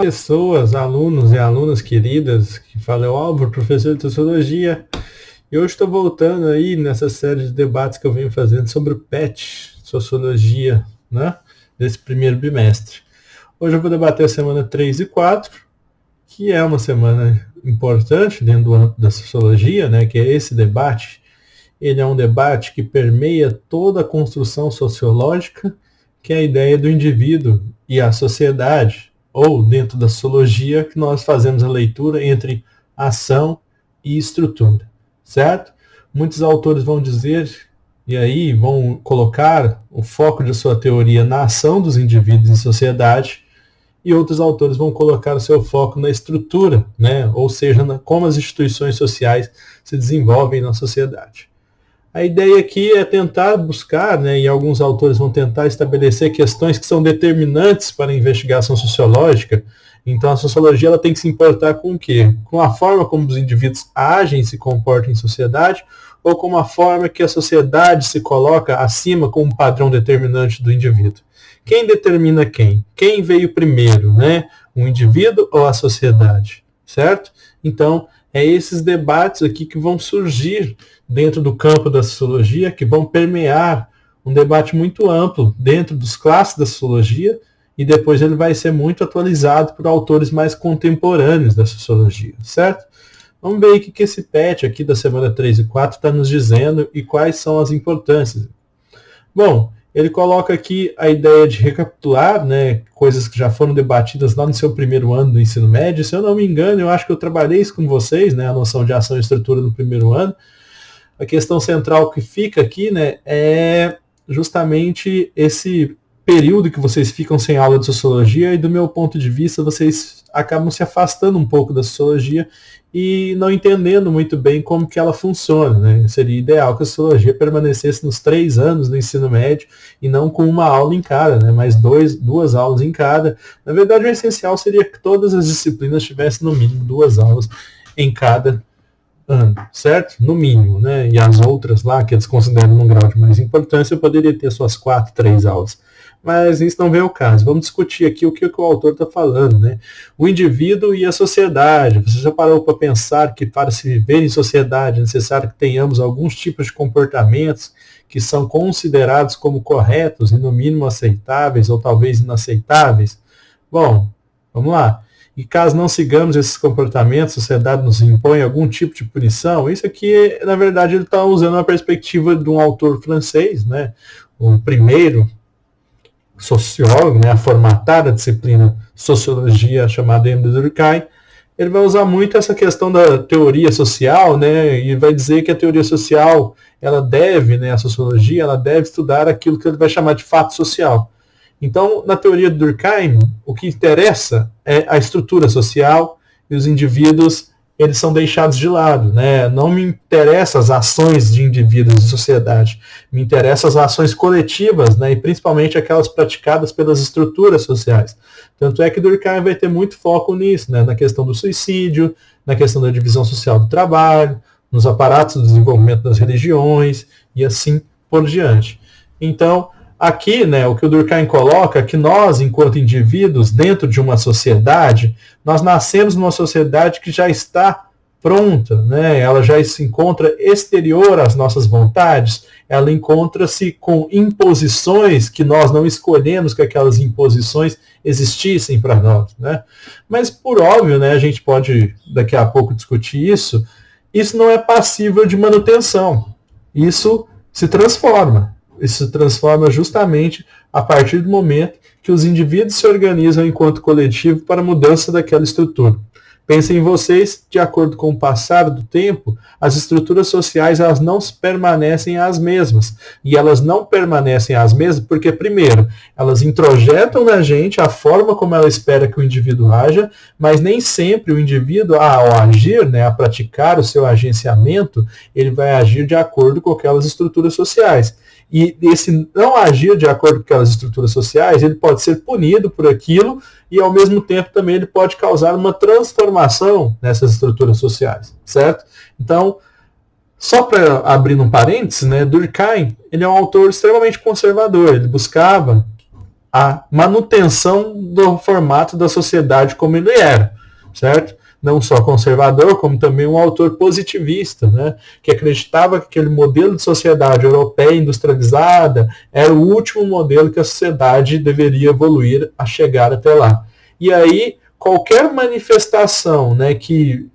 Pessoas, alunos e alunas queridas, que falam, Álvaro, professor de Sociologia, e hoje estou voltando aí nessa série de debates que eu venho fazendo sobre o PET, Sociologia, né, desse primeiro bimestre. Hoje eu vou debater a semana 3 e 4, que é uma semana importante dentro do âmbito da Sociologia, né, que é esse debate. Ele é um debate que permeia toda a construção sociológica, que é a ideia do indivíduo e a sociedade, ou dentro da sociologia, que nós fazemos a leitura entre ação e estrutura, certo? Muitos autores vão dizer, e aí vão colocar o foco de sua teoria na ação dos indivíduos em sociedade, e outros autores vão colocar o seu foco na estrutura, né? Ou seja, como as instituições sociais se desenvolvem na sociedade. A ideia aqui é tentar buscar, né, e alguns autores vão tentar estabelecer questões que são determinantes para a investigação sociológica. Então a sociologia ela tem que se importar com o quê? Com a forma como os indivíduos agem e se comportam em sociedade, ou com a forma que a sociedade se coloca acima como padrão determinante do indivíduo. Quem determina quem? Quem veio primeiro, né? O indivíduo ou a sociedade, certo? Então, é esses debates aqui que vão surgir dentro do campo da sociologia, que vão permear um debate muito amplo dentro dos classes da sociologia, e depois ele vai ser muito atualizado por autores mais contemporâneos da sociologia, certo? Vamos ver o que esse PET aqui da semana 3 e 4 está nos dizendo e quais são as importâncias. Bom, ele coloca aqui a ideia de recapitular, né, coisas que já foram debatidas lá no seu primeiro ano do ensino médio. Se eu não me engano, eu acho que eu trabalhei isso com vocês, né, a noção de ação e estrutura no primeiro ano. A questão central que fica aqui, né, é justamente esse período que vocês ficam sem aula de sociologia, e do meu ponto de vista vocês acabam se afastando um pouco da sociologia e não entendendo muito bem como que ela funciona, né? Seria ideal que a sociologia permanecesse nos 3 anos do ensino médio e não com uma aula em cada, né? Mas duas aulas em cada. Na verdade, o essencial seria que todas as disciplinas tivessem no mínimo 2 aulas em cada ano, certo? No mínimo, né? E as outras lá, que eles consideram num grau de mais importância, poderia ter suas 4, 3 aulas. Mas isso não vem ao caso. Vamos discutir aqui o que o autor está falando, né? O indivíduo e a sociedade. Você já parou para pensar que para se viver em sociedade é necessário que tenhamos alguns tipos de comportamentos que são considerados como corretos e no mínimo aceitáveis ou talvez inaceitáveis? Bom, vamos lá. E caso não sigamos esses comportamentos, a sociedade nos impõe algum tipo de punição? Isso aqui, na verdade, ele está usando a perspectiva de um autor francês, né? O primeiro sociólogo, né, a formatar a disciplina sociologia, chamada Émile Durkheim. Ele vai usar muito essa questão da teoria social, né, e vai dizer que a teoria social, ela deve, né, a sociologia, ela deve estudar aquilo que ele vai chamar de fato social. Então, na teoria de Durkheim, o que interessa é a estrutura social, e os indivíduos eles são deixados de lado, né? Não me interessam as ações de indivíduos de sociedade, me interessam as ações coletivas, né? E principalmente aquelas praticadas pelas estruturas sociais. Tanto é que Durkheim vai ter muito foco nisso, né? Na questão do suicídio, na questão da divisão social do trabalho, nos aparatos do desenvolvimento das religiões e assim por diante. Então, aqui, né, o que o Durkheim coloca é que nós, enquanto indivíduos, dentro de uma sociedade, nós nascemos numa sociedade que já está pronta, né? Ela já se encontra exterior às nossas vontades, ela encontra-se com imposições que nós não escolhemos que aquelas imposições existissem para nós, né? Mas, por óbvio, né, a gente pode daqui a pouco discutir isso não é passível de manutenção. Isso se transforma. Isso se transforma justamente a partir do momento que os indivíduos se organizam enquanto coletivo para a mudança daquela estrutura. Pensem em vocês, de acordo com o passar do tempo, as estruturas sociais elas não permanecem as mesmas. E elas não permanecem as mesmas porque, primeiro, elas introjetam na gente a forma como ela espera que o indivíduo haja, mas nem sempre o indivíduo, ao agir, né, a praticar o seu agenciamento, ele vai agir de acordo com aquelas estruturas sociais. E esse não agir de acordo com aquelas estruturas sociais, ele pode ser punido por aquilo e, ao mesmo tempo, também ele pode causar uma transformação nessas estruturas sociais, certo? Então, só para abrir um parênteses, né, Durkheim ele é um autor extremamente conservador. Ele buscava a manutenção do formato da sociedade como ele era, certo? Não só conservador, como também um autor positivista, né? Que acreditava que aquele modelo de sociedade europeia industrializada era o último modelo que a sociedade deveria evoluir a chegar até lá. E aí, qualquer manifestação, né, que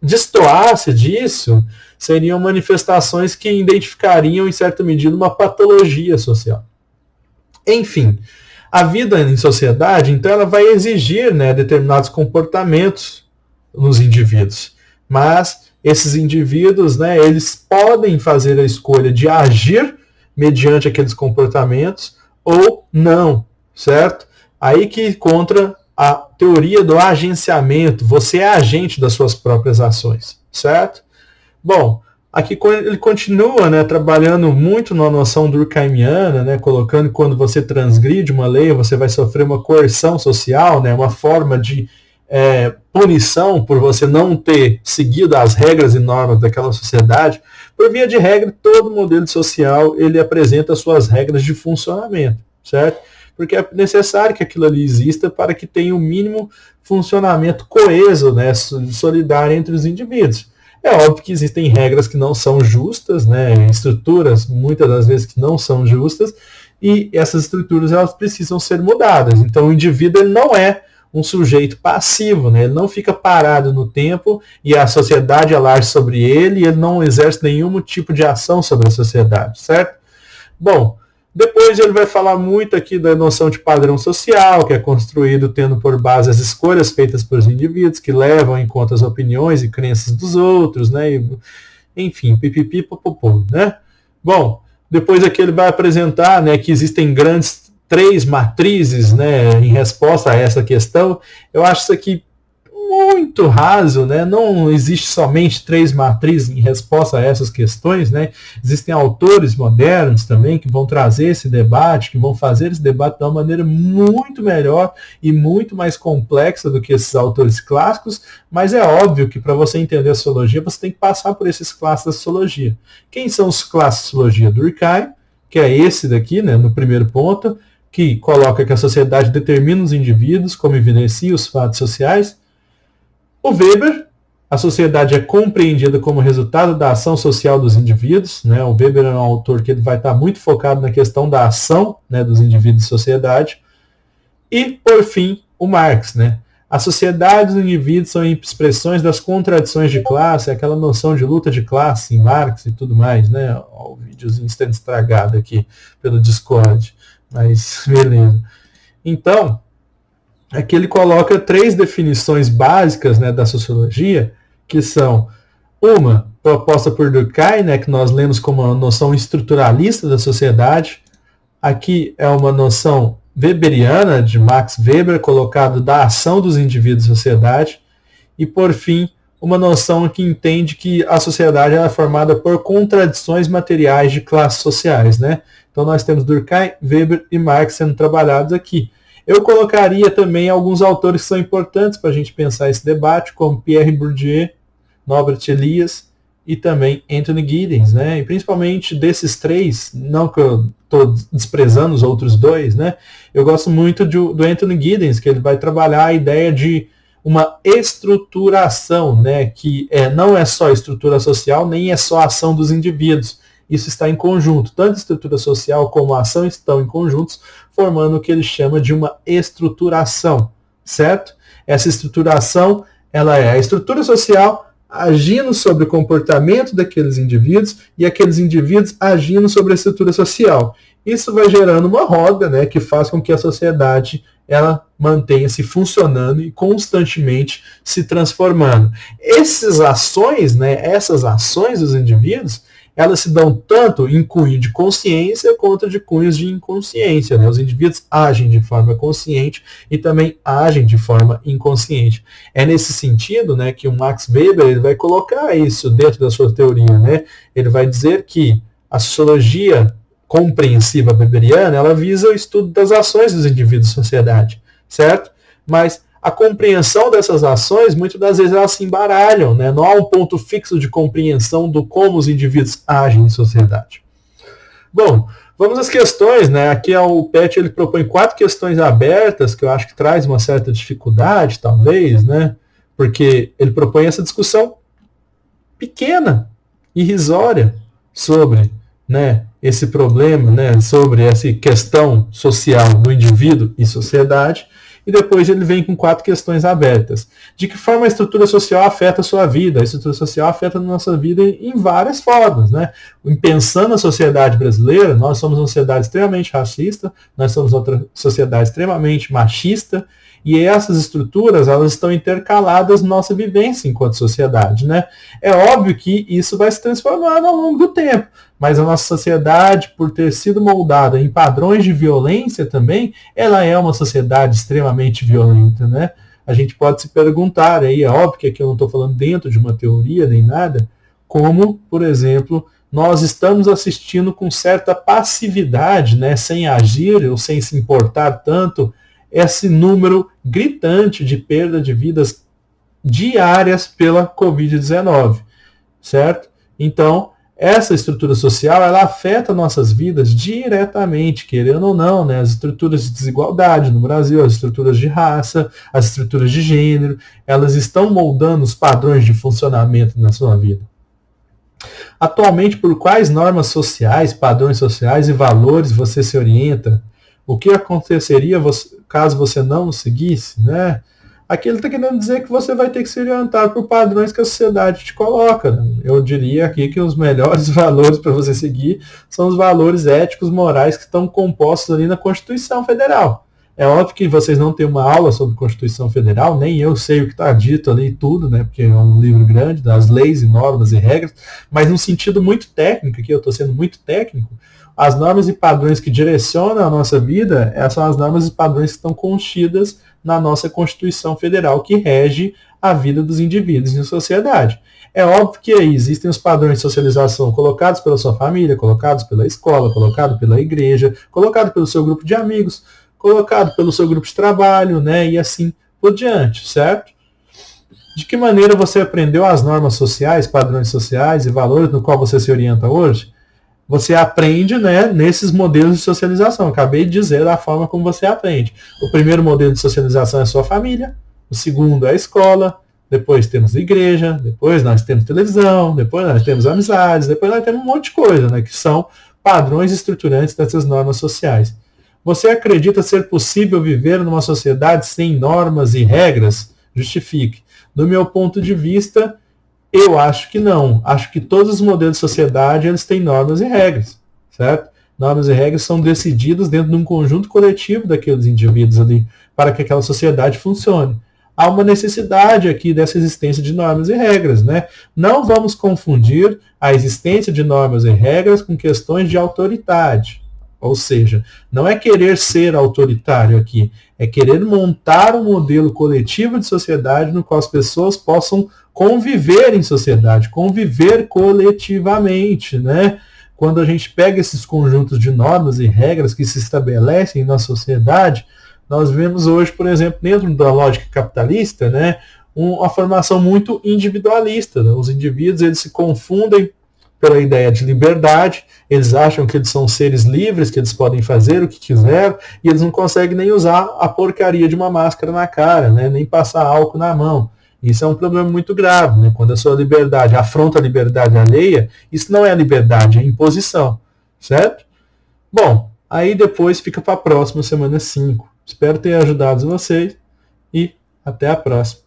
destoasse disso, seriam manifestações que identificariam, em certa medida, uma patologia social. Enfim, a vida em sociedade, então, ela vai exigir, né, determinados comportamentos nos indivíduos. Mas esses indivíduos, né, eles podem fazer a escolha de agir mediante aqueles comportamentos ou não, certo? Aí que encontra a teoria do agenciamento. Você é agente das suas próprias ações, certo? Bom, aqui ele continua, né, trabalhando muito na noção durkheimiana, né, colocando que quando você transgride uma lei, você vai sofrer uma coerção social, né, uma forma de punição por você não ter seguido as regras e normas daquela sociedade. Por via de regra, todo modelo social ele apresenta suas regras de funcionamento, certo? Porque é necessário que aquilo ali exista para que tenha o mínimo funcionamento coeso, né, solidário entre os indivíduos. É óbvio que existem regras que não são justas, né, estruturas muitas das vezes que não são justas, e essas estruturas elas precisam ser mudadas. Então o indivíduo ele não é um sujeito passivo, né? Ele não fica parado no tempo e a sociedade age sobre ele e ele não exerce nenhum tipo de ação sobre a sociedade, certo? Bom, depois ele vai falar muito aqui da noção de padrão social, que é construído tendo por base as escolhas feitas pelos indivíduos, que levam em conta as opiniões e crenças dos outros, né? Enfim, pipipi, popopô, né? Bom, depois aqui ele vai apresentar, né, que existem três matrizes, né, em resposta a essa questão. Eu acho isso aqui muito raso, né? Não existe somente três matrizes em resposta a essas questões, né? Existem autores modernos também que vão trazer esse debate, que vão fazer esse debate de uma maneira muito melhor e muito mais complexa do que esses autores clássicos, mas é óbvio que para você entender a sociologia, você tem que passar por esses clássicos da sociologia. Quem são os clássicos da sociologia? Durkheim, que é esse daqui, né, no primeiro ponto, que coloca que a sociedade determina os indivíduos, como evidencia os fatos sociais. O Weber, a sociedade é compreendida como resultado da ação social dos indivíduos, né? O Weber é um autor que ele vai estar muito focado na questão da ação, né, dos indivíduos e sociedade. E, por fim, o Marx, né? A sociedade e os indivíduos são expressões das contradições de classe, aquela noção de luta de classe em Marx e tudo mais, né? Ó, o videozinho está estragado aqui pelo Discord. Mas, beleza. Então, aqui ele coloca três definições básicas, né, da sociologia, que são uma proposta por Durkheim, né, que nós lemos como uma noção estruturalista da sociedade. Aqui é uma noção weberiana, de Max Weber, colocado da ação dos indivíduos e sociedade. E, por fim, uma noção que entende que a sociedade é formada por contradições materiais de classes sociais, né? Então nós temos Durkheim, Weber e Marx sendo trabalhados aqui. Eu colocaria também alguns autores que são importantes para a gente pensar esse debate, como Pierre Bourdieu, Norbert Elias e também Anthony Giddens, né? E principalmente desses três, não que eu estou desprezando os outros dois, né? Eu gosto muito do Anthony Giddens, que ele vai trabalhar a ideia de uma estruturação, né, que não é só estrutura social, nem é só a ação dos indivíduos. Isso está em conjunto. Tanto a estrutura social como a ação estão em conjuntos, formando o que ele chama de uma estruturação, certo? Essa estruturação, ela é a estrutura social agindo sobre o comportamento daqueles indivíduos e aqueles indivíduos agindo sobre a estrutura social. Isso vai gerando uma roda, né, que faz com que a sociedade ela mantenha-se funcionando e constantemente se transformando. Essas ações, né, essas ações dos indivíduos, elas se dão tanto em cunho de consciência quanto de cunhos de inconsciência, né? Os indivíduos agem de forma consciente e também agem de forma inconsciente. É nesse sentido, né, que o Max Weber ele vai colocar isso dentro da sua teoria, né? Ele vai dizer que a sociologia compreensiva weberiana, ela visa o estudo das ações dos indivíduos e sociedade, certo? Mas a compreensão dessas ações, muitas das vezes elas se embaralham, né? Não há um ponto fixo de compreensão do como os indivíduos agem em sociedade. Bom, Vamos às questões, né? Aqui o PET ele propõe 4 questões abertas, que eu acho que traz uma certa dificuldade, talvez, né? Porque ele propõe essa discussão pequena, irrisória, sobre, né, esse problema, né, sobre essa questão social do indivíduo e sociedade, e depois ele vem com 4 questões abertas. De que forma a estrutura social afeta a sua vida? A estrutura social afeta a nossa vida em várias formas, né? Pensando na sociedade brasileira, nós somos uma sociedade extremamente racista, nós somos outra sociedade extremamente machista, e essas estruturas, elas estão intercaladas na nossa vivência enquanto sociedade, né? É óbvio que isso vai se transformando ao longo do tempo, mas a nossa sociedade, por ter sido moldada em padrões de violência também, ela é uma sociedade extremamente violenta, né? A gente pode se perguntar, aí é óbvio que aqui eu não estou falando dentro de uma teoria nem nada, como, por exemplo, nós estamos assistindo com certa passividade, né, sem agir ou sem se importar tanto, esse número gritante de perda de vidas diárias pela Covid-19, certo? Então, essa estrutura social, ela afeta nossas vidas diretamente, querendo ou não, né? As estruturas de desigualdade no Brasil, as estruturas de raça, as estruturas de gênero, elas estão moldando os padrões de funcionamento na sua vida. Atualmente, por quais normas sociais, padrões sociais e valores você se orienta? O que aconteceria caso você não seguisse, né? Aqui ele está querendo dizer que você vai ter que se orientar por padrões que a sociedade te coloca, né? Eu diria aqui que os melhores valores para você seguir são os valores éticos, morais que estão compostos ali na Constituição Federal. É óbvio que vocês não têm uma aula sobre Constituição Federal, nem eu sei o que está dito ali tudo, né? Porque é um livro grande das leis e normas e regras, mas num sentido muito técnico, aqui eu estou sendo muito técnico, as normas e padrões que direcionam a nossa vida, essas são as normas e padrões que estão contidas na nossa Constituição Federal, que rege a vida dos indivíduos em sociedade. É óbvio que aí existem os padrões de socialização colocados pela sua família, colocados pela escola, colocados pela igreja, colocados pelo seu grupo de amigos, colocado pelo seu grupo de trabalho, né, e assim por diante, certo? De que maneira você aprendeu as normas sociais, padrões sociais e valores no qual você se orienta hoje? Você aprende, né, nesses modelos de socialização. Acabei de dizer da forma como você aprende. O primeiro modelo de socialização é a sua família, o segundo é a escola, depois temos a igreja, depois nós temos televisão, depois nós temos amizades, depois nós temos um monte de coisa, né, que são padrões estruturantes dessas normas sociais. Você acredita ser possível viver numa sociedade sem normas e regras? Justifique. Do meu ponto de vista, eu acho que não. Acho que todos os modelos de sociedade eles têm normas e regras, certo? Normas e regras são decididas dentro de um conjunto coletivo daqueles indivíduos ali para que aquela sociedade funcione. Há uma necessidade aqui dessa existência de normas e regras, né? Não vamos confundir a existência de normas e regras com questões de autoridade. Ou seja, não é querer ser autoritário aqui, é querer montar um modelo coletivo de sociedade no qual as pessoas possam conviver em sociedade, conviver coletivamente, né? Quando a gente pega esses conjuntos de normas e regras que se estabelecem na sociedade, nós vemos hoje, por exemplo, dentro da lógica capitalista, né, uma formação muito individualista, né? Os indivíduos eles se confundem pela ideia de liberdade, eles acham que eles são seres livres, que eles podem fazer o que quiser, e eles não conseguem nem usar a porcaria de uma máscara na cara, né? Nem passar álcool na mão. Isso é um problema muito grave, né? Quando a sua liberdade afronta a liberdade alheia, isso não é liberdade, é imposição, certo? Bom, aí depois fica para a próxima semana 5. Espero ter ajudado vocês e até a próxima.